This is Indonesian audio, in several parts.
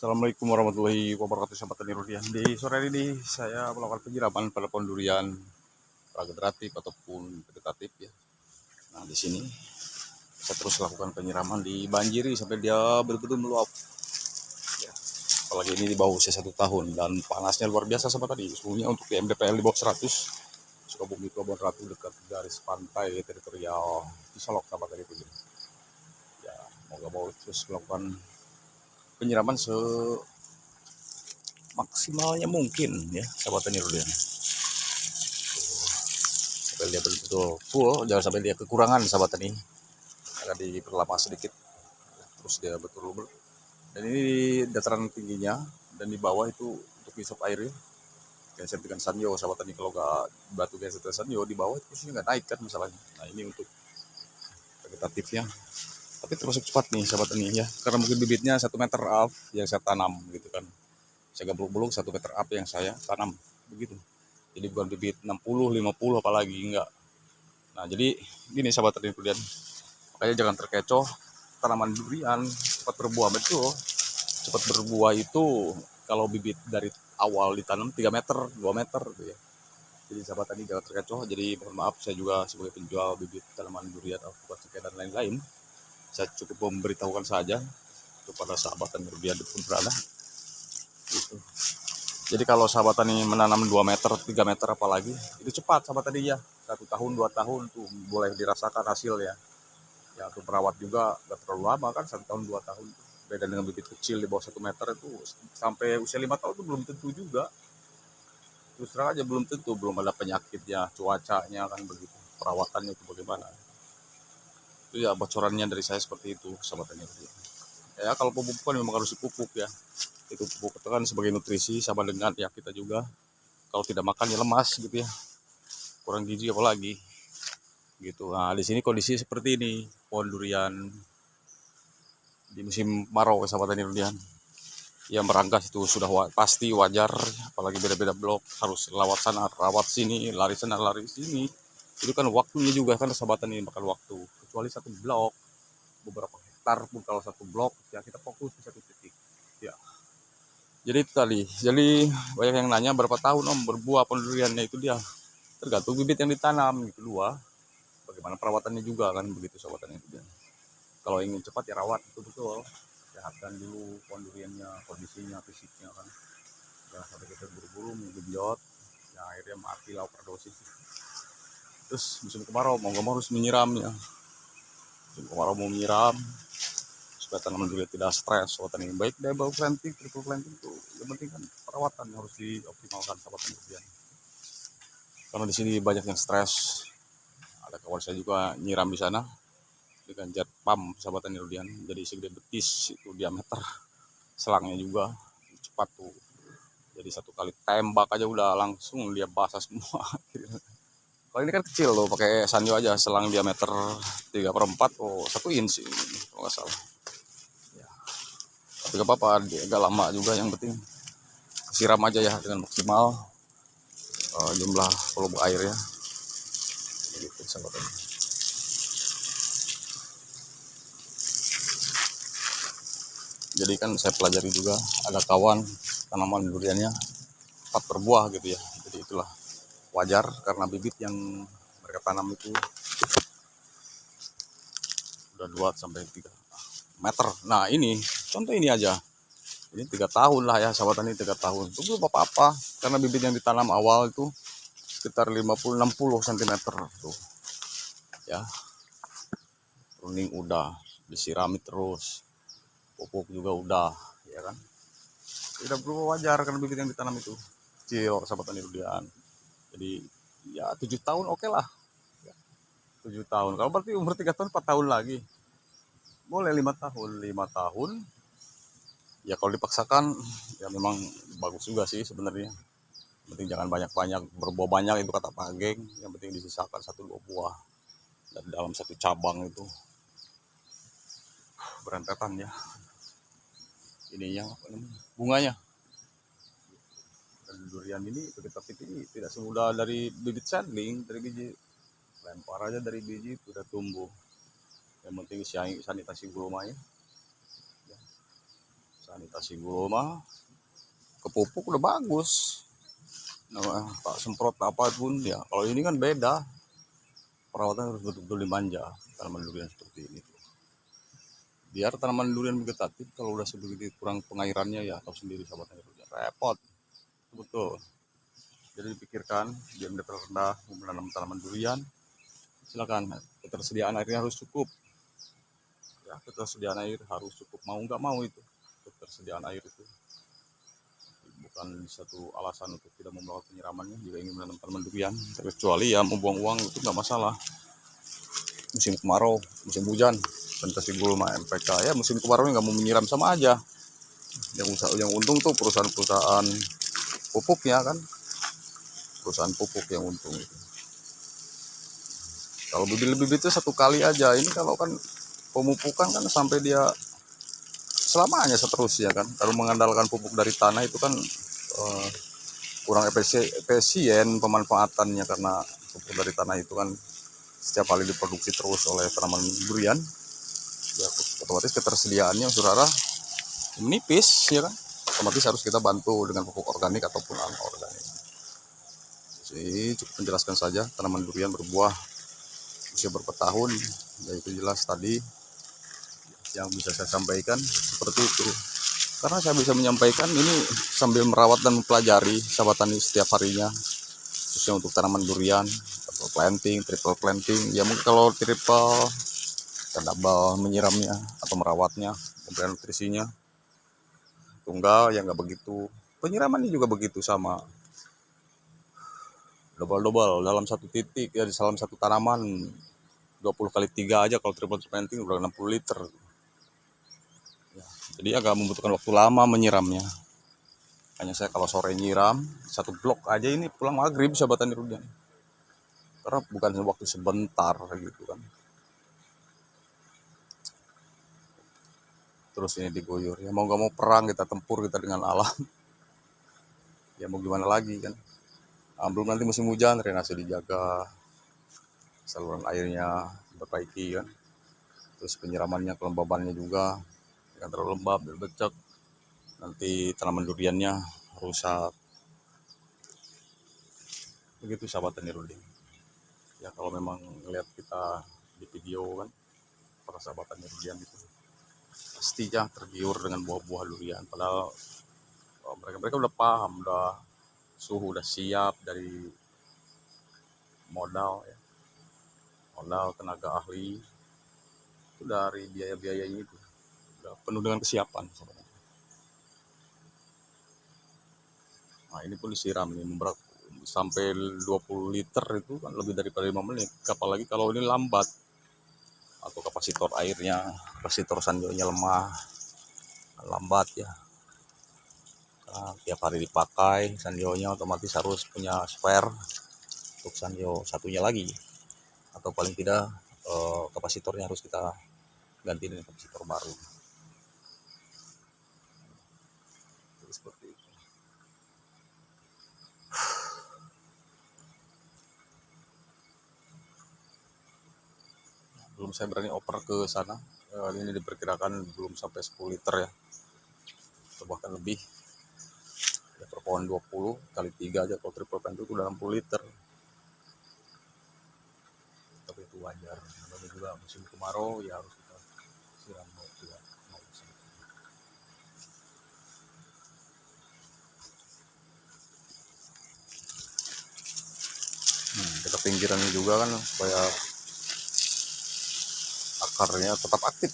Assalamualaikum warahmatullahi wabarakatuh, sahabat tani Rudian. Di sore ini saya melakukan penyiraman pada pohon durian regeneratif ataupun vegetatif ya. Nah di sini saya terus lakukan penyiraman di banjiri sampai dia betul-betul meluap. Ya. Apalagi ini di bawah usia 1 tahun dan panasnya luar biasa sahabat tadi. Suhunya untuk di MDPL di bawah 100. Sukabumi Pelabuhan Ratu dekat garis pantai teritorial Cisolok sahabat tadi itu. Ya mau terus melakukan penyiraman maksimalnya mungkin ya sahabat tani Rudian, sampai dia betul-betul full, jangan sampai dia kekurangan sahabat tani, akan diperlama sedikit terus dia betul. Dan ini di dataran tingginya dan di bawah itu untuk isap air ya, genset dengan sanyo sahabat tani. Kalau nggak batu genset dengan sanyo di bawah itu posisinya nggak naik kan masalahnya. Nah ini untuk vegetatifnya, tapi termasuk cepat nih sahabat tani ya, karena mungkin bibitnya 1 meter up yang saya tanam gitu kan, saya gablok-blok 1 meter up yang saya tanam begitu. Jadi bukan bibit 60, 50 apalagi enggak. Nah, jadi gini sahabat tani Rudian, makanya jangan terkecoh. Tanaman durian cepat berbuah, betul. Cepat berbuah itu kalau bibit dari awal ditanam 3 meter, 2 meter gitu ya. Jadi sahabat tani jangan terkecoh. Jadi mohon maaf, saya juga sebagai penjual bibit tanaman durian, alpukat, cengkeh dan lain-lain, saya cukup memberitahukan saja kepada sahabat tani Rudian pun berada gitu. Jadi kalau sahabat tani menanam 2 meter, 3 meter apalagi, itu cepat sahabat tani ya. 1 tahun, 2 tahun tuh boleh dirasakan hasil ya. Ya untuk perawat juga gak terlalu lama kan, 1 tahun, 2 tahun. Beda dengan bibit kecil di bawah 1 meter itu sampai usia 5 tahun itu belum tentu juga. Terus terang aja belum tentu, belum ada penyakitnya, cuacanya kan begitu. Perawatannya itu bagaimana. Itu ya bocorannya dari saya seperti itu sahabat tani. Ya kalau pemupukan memang harus dipupuk ya. Itu pupuk itu kan sebagai nutrisi sama dengan ya kita juga. Kalau tidak makan ya lemas gitu ya, kurang gizi apalagi gitu. Nah di sini kondisi seperti ini, pohon durian di musim kemarau sahabat tani durian yang meranggas itu sudah pasti wajar, apalagi beda-beda blok harus lewat sana rawat sini, lari sana lari sini, itu kan waktunya juga kan sahabat tani, makan waktu. Kecuali satu blok beberapa hektar pun, kalau satu blok ya kita fokus di satu titik ya. Jadi itu tadi, jadi banyak yang nanya berapa tahun om berbuah pohon duriannya, itu dia tergantung bibit yang ditanam gitu dua, bagaimana perawatannya juga kan begitu sahabat tani. Kalau ingin cepat ya rawat betul-betul, sehatkan dulu pohon duriannya, kondisinya, fisiknya kan, jangan sampai kita buru-buru menggenjot ya akhirnya mati lah overdosis. Terus musim kemarau mau nggak mau harus menyiramnya, musim kemarau mau menyiram supaya tanaman durian tidak stres. Tani baik double planting, triple planting itu yang penting kan perawatan yang harus dioptimalkan sahabat tani durian, karena di sini banyak yang stres. Ada kawan saya juga nyiram di sana dengan jet pump sahabat tani durian, jadi segede betis itu diameter selangnya juga, cepat tuh. Jadi satu kali tembak aja udah langsung dia basah semua. Kalau ini kan kecil loh, pakai sanyo aja, selang diameter 3/4 oh 1 inch kalau nggak salah ya. Tapi gak apa-apa, dia agak lama juga, yang penting siram aja ya dengan maksimal jumlah volume air ya gitu sahabat. Jadi kan saya pelajari juga, ada kawan tanaman duriannya cepat berbuah gitu ya. Jadi itulah wajar karena bibit yang mereka tanam itu udah 2 sampai 3 meter. Nah ini contoh ini aja, ini 3 tahun lah ya sahabat tani, 3 tahun itu belum apa-apa karena bibit yang ditanam awal itu sekitar 50-60 cm tuh ya. Pruning udah, disirami terus, pupuk juga udah ya kan, tidak perlu, wajar karena bibit yang ditanam itu kecil sahabat tani durian. Jadi ya 7 tahun oke lah ya. 7 tahun kalau berarti umur 3 tahun 4 tahun lagi boleh, 5 tahun ya kalau dipaksakan ya memang bagus juga sih sebenarnya. Yang penting jangan banyak-banyak berbuah banyak, itu kata Pak Geng, yang penting disisakan 1-2 buah dan dalam satu cabang itu berentetan ya ininya apa namanya, bunganya. Dan durian ini vegetatif ini tidak semudah dari bibit seedling, dari biji lempar aja dari biji itu udah tumbuh. Yang penting sanitasi gulmanya Sanitasi dulu mah ke pupuk udah bagus. Nah, tak semprot apapun ya. Kalau ini kan beda, perawatan harus betul-betul dimanja tanaman durian seperti ini. Biar tanaman durian vegetatif kalau udah sebegitu kurang pengairannya ya tahu sendiri sahabat durian repot. Betul. Jadi dipikirkan dia MDP rendah mau menanam tanaman durian, silakan ketersediaan airnya harus cukup. Ya, ketersediaan air harus cukup, mau nggak mau itu ketersediaan air itu bukan satu alasan untuk tidak mau melakukan penyiramannya jika ingin menanam tanaman durian. Kecuali ya mau buang uang itu nggak masalah. Musim kemarau, musim hujan, Fantasi Gulma MPK ya musim kemarau nggak mau menyiram sama aja. Yang untung tuh perusahaan-perusahaan pupuknya kan, perusahaan pupuk yang untung itu. Kalau bibit-bibit itu satu kali aja, ini kalau kan pemupukan kan sampai dia selamanya seterusnya kan. Kalau mengandalkan pupuk dari tanah itu kan kurang efisien pemanfaatannya karena pupuk dari tanah itu kan setiap kali diproduksi terus oleh tanaman durian, ya otomatis ketersediaannya saudara menipis ya kan. Otomatis harus kita bantu dengan pupuk organik ataupun anorganik. Jadi cukup menjelaskan saja tanaman durian berbuah usia berapa tahun, ya itu jelas tadi yang bisa saya sampaikan seperti itu. Karena saya bisa menyampaikan ini sambil merawat dan mempelajari sahabat tani setiap harinya, khususnya untuk tanaman durian, atau planting, triple planting. Ya mungkin kalau triple dan double menyiramnya atau merawatnya, memberikan nutrisinya. Tunggal yang nggak begitu. Penyiramannya juga begitu sama. Double dalam satu titik ya di dalam satu tanaman 20 kali 3 aja kalau triple planting udah 60 liter. Ya, jadi agak membutuhkan waktu lama menyiramnya. Hanya saya kalau sore nyiram satu blok aja ini pulang maghrib sahabat tani rudian. Karena bukan waktu sebentar gitu kan. Terus ini diguyur ya mau nggak mau perang kita tempur kita dengan alam. Ya mau gimana lagi kan. Belum nanti musim hujan drainase dijaga, saluran airnya diperbaiki kan. Terus penyiramannya kelembabannya juga jangan terlalu lembab dan becek. Nanti tanaman duriannya rusak. Begitu sahabat tani rudin. Ya kalau memang ngelihat kita di video kan para sahabat tani durian itu pastinya tergiur dengan buah-buah durian. Padahal mereka udah paham, udah suhu udah siap dari modal ya, modal tenaga ahli itu dari biaya-biayanya itu udah penuh dengan kesiapan sebenarnya. Nah ini pun disiram nih sampai 20 liter itu kan lebih daripada 5 menit. Apalagi kalau ini lambat atau kapasitor airnya, kapasitor sanjonya lemah, lambat ya. Nah, tiap hari dipakai sanjonya otomatis harus punya spare untuk sanjo satunya lagi atau paling tidak kapasitornya harus kita ganti dengan kapasitor baru. Jadi seperti itu. Belum saya berani oper ke sana. Ini diperkirakan belum sampai 10 liter ya. Atau bahkan lebih. Ya, per pohon 20 kali 3 aja kalau triple plan itu udah 60 liter. Tapi itu wajar. Namanya juga musim kemarau ya harus kita siram juga. Kita pinggirannya juga kan supaya akarnya tetap aktif.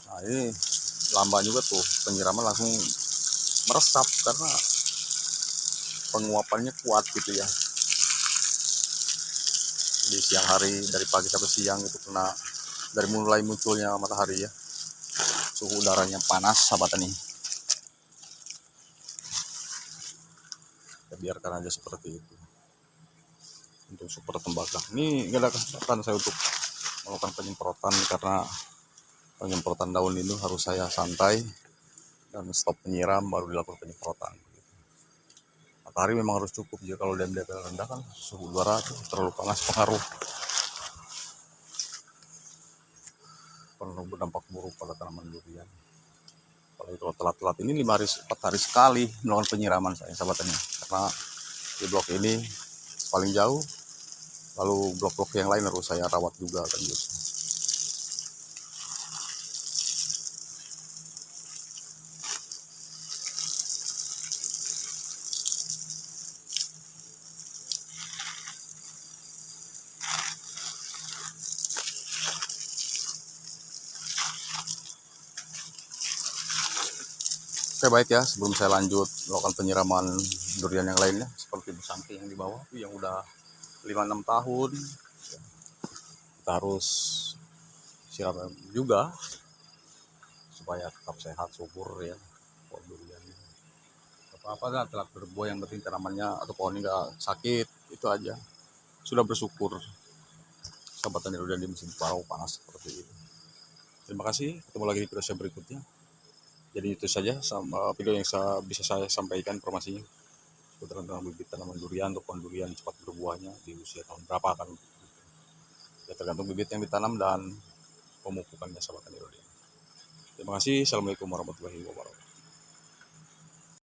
Nah ini lambat juga tuh penyiraman langsung meresap karena penguapannya kuat gitu ya. Di siang hari dari pagi sampai siang itu kena dari mulai munculnya matahari ya, suhu udaranya panas sahabat tani. Kita biarkan aja seperti itu untuk super tembakau. Ini gak ada kesempatan saya untuk melakukan penyemprotan karena penyemprotan daun ini harus saya santai dan stop penyiram baru dilakukan penyemprotan. Matahari memang harus cukup jika kalau DMDP rendah kan suhu udara terlalu panas pengaruh berdampak buruk pada tanaman durian. Apalagi kalau telat-telat ini 4 hari sekali melakukan penyiraman saya sahabat tani, karena di blok ini paling jauh, lalu blok-blok yang lain harus saya rawat juga kan gitu. Oke baik ya, sebelum saya lanjut melakukan penyiraman durian yang lainnya seperti busangki yang di bawah yang udah 5-6 tahun, kita harus siram juga supaya tetap sehat subur ya pohon duriannya. Apa-apa lah telat berbuah, yang penting tanamannya atau pohonnya nggak sakit, itu aja sudah bersyukur sahabat tani durian di musim kemarau panas seperti ini. Terima kasih, ketemu lagi di video saya berikutnya. Jadi itu saja sama video yang bisa saya sampaikan informasinya tentang bibit tanaman durian atau pohon durian cepat berbuahnya di usia tahun berapa kan, ya tergantung bibit yang ditanam dan pemupukannya sahabat tani durian. Terima kasih. Assalamualaikum warahmatullahi wabarakatuh.